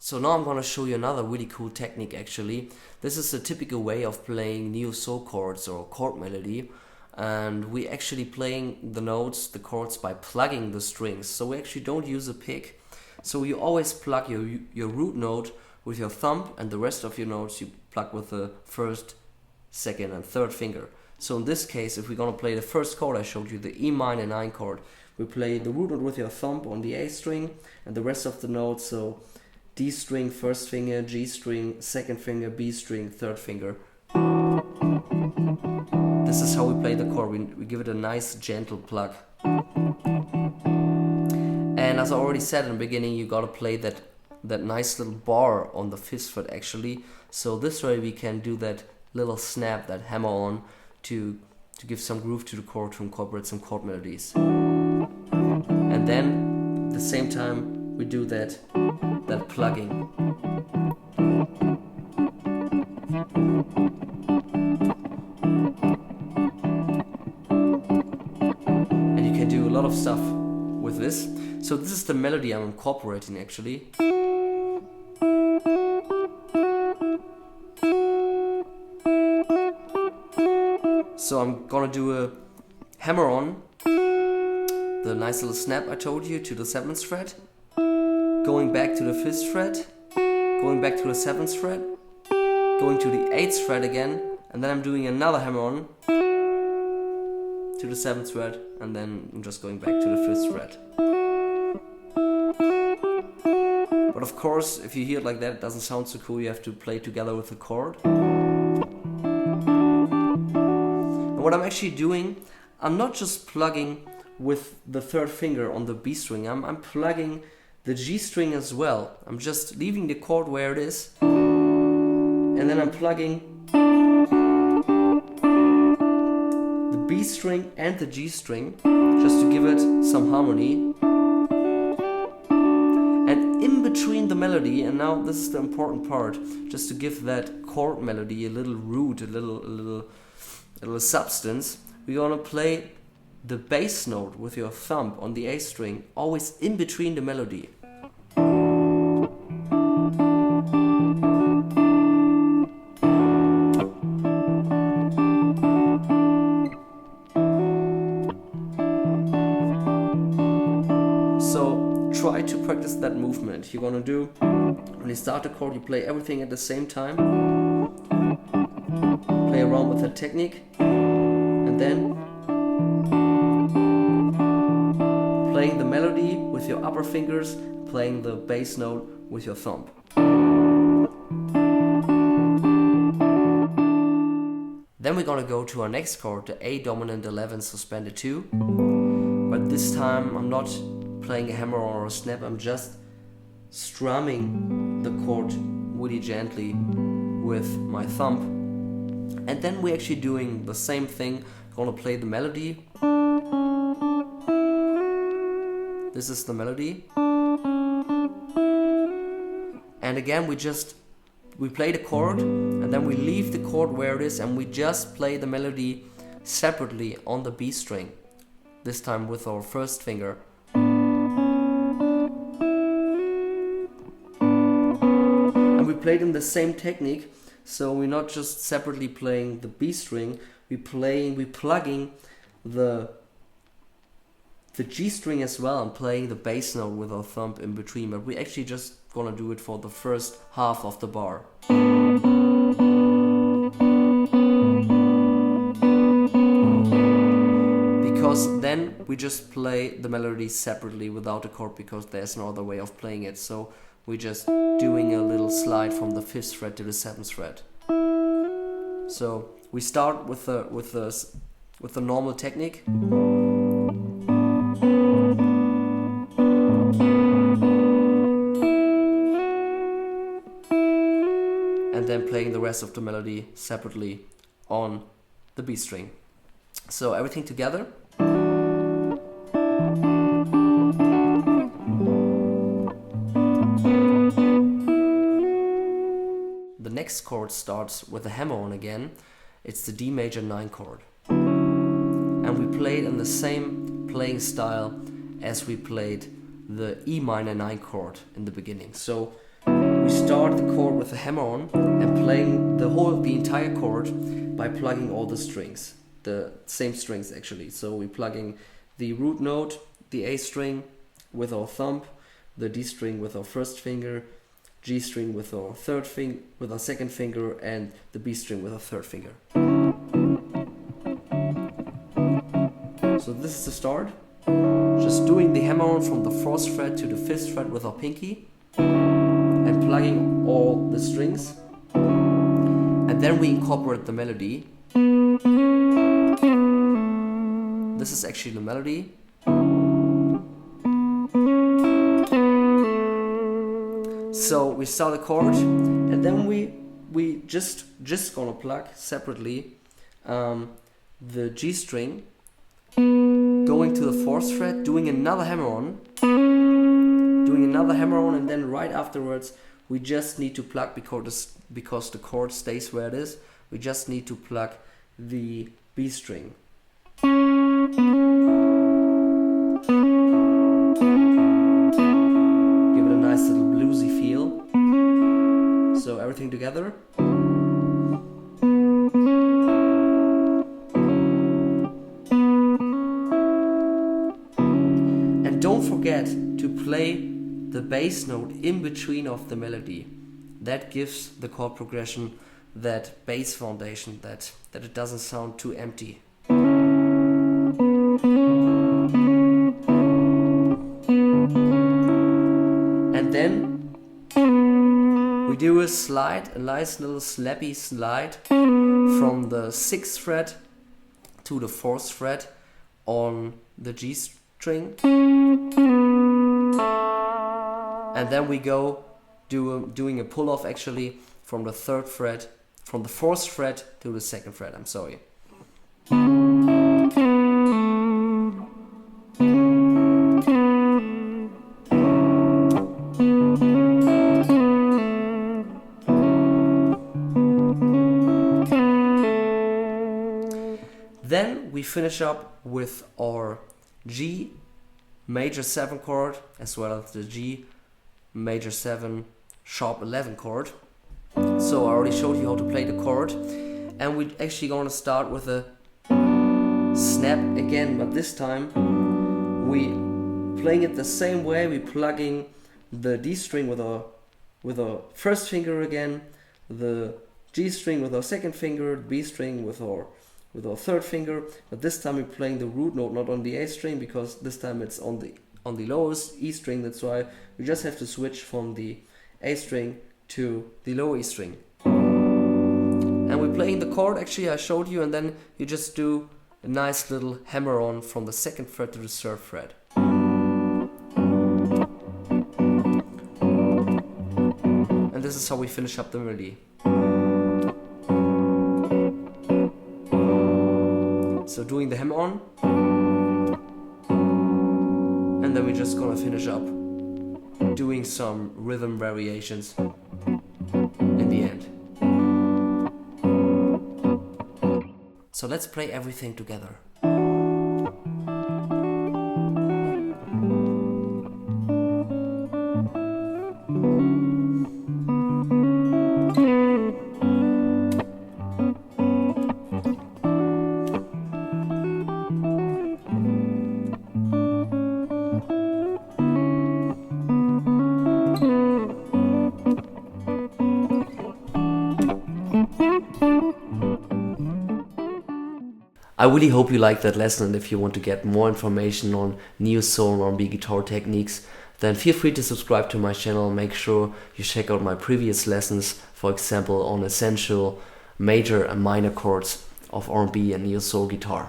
So now I'm gonna show you another really cool technique actually. This is a typical way of playing neo-soul chords or chord melody. And we actually playing the notes, the chords, by plugging the strings. So we actually don't use a pick. So you always plug your root note with your thumb, and the rest of your notes you plug with the first, second and third finger. So in this case, if we're gonna play the first chord I showed you, the E minor 9 chord, we play the root note with your thumb on the A string, and the rest of the notes, so D string, first finger, G string, second finger, B string, third finger. This is how we play the chord. We give it a nice gentle plug. And as I already said in the beginning, you gotta play that nice little bar on the 5th fret actually. So this way we can do that little snap, that hammer on, to give some groove to the chord, to incorporate some chord melodies. And then at the same time we do that plugging. And you can do a lot of stuff with this. So this is the melody I'm incorporating actually. So I'm gonna do a hammer on, the nice little snap I told you, to the 7th fret, going back to the 5th fret, going back to the 7th fret, going to the 8th fret again, and then I'm doing another hammer on to the 7th fret, and then I'm just going back to the 5th fret. But of course, if you hear it like that, it doesn't sound so cool. You have to play together with the chord. And what I'm actually doing, I'm not just plugging with the 3rd finger on the B string, I'm plugging the G string as well. I'm just leaving the chord where it is, and then I'm plugging the B string and the G string just to give it some harmony. And in between the melody, and now this is the important part, just to give that chord melody a little root, a little substance, we're gonna play the bass note with your thumb on the A string, always in between the melody. So try to practice that movement. You're gonna do, when you start the chord, you play everything at the same time. Play around with that technique, and then playing the melody with your upper fingers, playing the bass note with your thumb. Then we're gonna go to our next chord, the A dominant 11 suspended 2. But this time I'm not playing a hammer or a snap, I'm just strumming the chord really gently with my thumb. And then we're actually doing the same thing. Gonna play the melody. This is the melody. And again we play the chord, and then we leave the chord where it is, and we just play the melody separately on the B string. This time with our 1st finger. And we played in the same technique, so we're not just separately playing the B string, we're plugging the G string as well, and playing the bass note with our thumb in between, but we actually just gonna do it for the first half of the bar. Because then we just play the melody separately without a chord, because there's no other way of playing it. So we're just doing a little slide from the 5th fret to the 7th fret. So we start with the normal technique. And then playing the rest of the melody separately on the B string. So everything together. The next chord starts with a hammer on again. It's the D major 9 chord. And we play it in the same playing style as we played the E minor 9 chord in the beginning. So we start the chord with the hammer on and playing the entire chord by plugging all the strings, the same strings actually. So we're plugging the root note, the A string with our thumb, the D string with our first finger, G string with our second finger, and the B string with our third finger. So this is the start. Just doing the hammer on from the 4th fret to the 5th fret with our pinky and plugging all the strings. And then we incorporate the melody. This is actually the melody. So we start the chord, and then we just gonna plug separately the G string, going to the 4th fret, doing another hammer on, and then right afterwards we just need to plug, because the chord stays where it is, we just need to plug the B string. Give it a nice little bluesy feel. So everything together. And don't forget to play the bass note in between of the melody. That gives the chord progression that bass foundation, that it doesn't sound too empty. And then we do a nice little slappy slide from the 6th fret to the 4th fret on the G string. And then we go doing a pull off actually from the 4th fret to the 2nd fret, I'm sorry. Then we finish up with our G major 7 chord as well as the G major 7 sharp 11 chord. So I already showed you how to play the chord, and we're actually going to start with a snap again, but this time we playing it the same way. We're plugging the D string with our first finger again, the G string with our second finger, the B string with our third finger, but this time we're playing the root note, not on the A string, because this time it's on the lowest E string. That's why we just have to switch from the A string to the lower E string. And we're playing the chord actually I showed you, and then you just do a nice little hammer on from the 2nd fret to the 3rd fret. And this is how we finish up the melody. So doing the hammer on, and then we're just gonna finish up doing some rhythm variations in the end. So let's play everything together. I really hope you liked that lesson, and if you want to get more information on neo-soul and R&B guitar techniques, then feel free to subscribe to my channel. Make sure you check out my previous lessons, for example on essential major and minor chords of R&B and neo-soul guitar.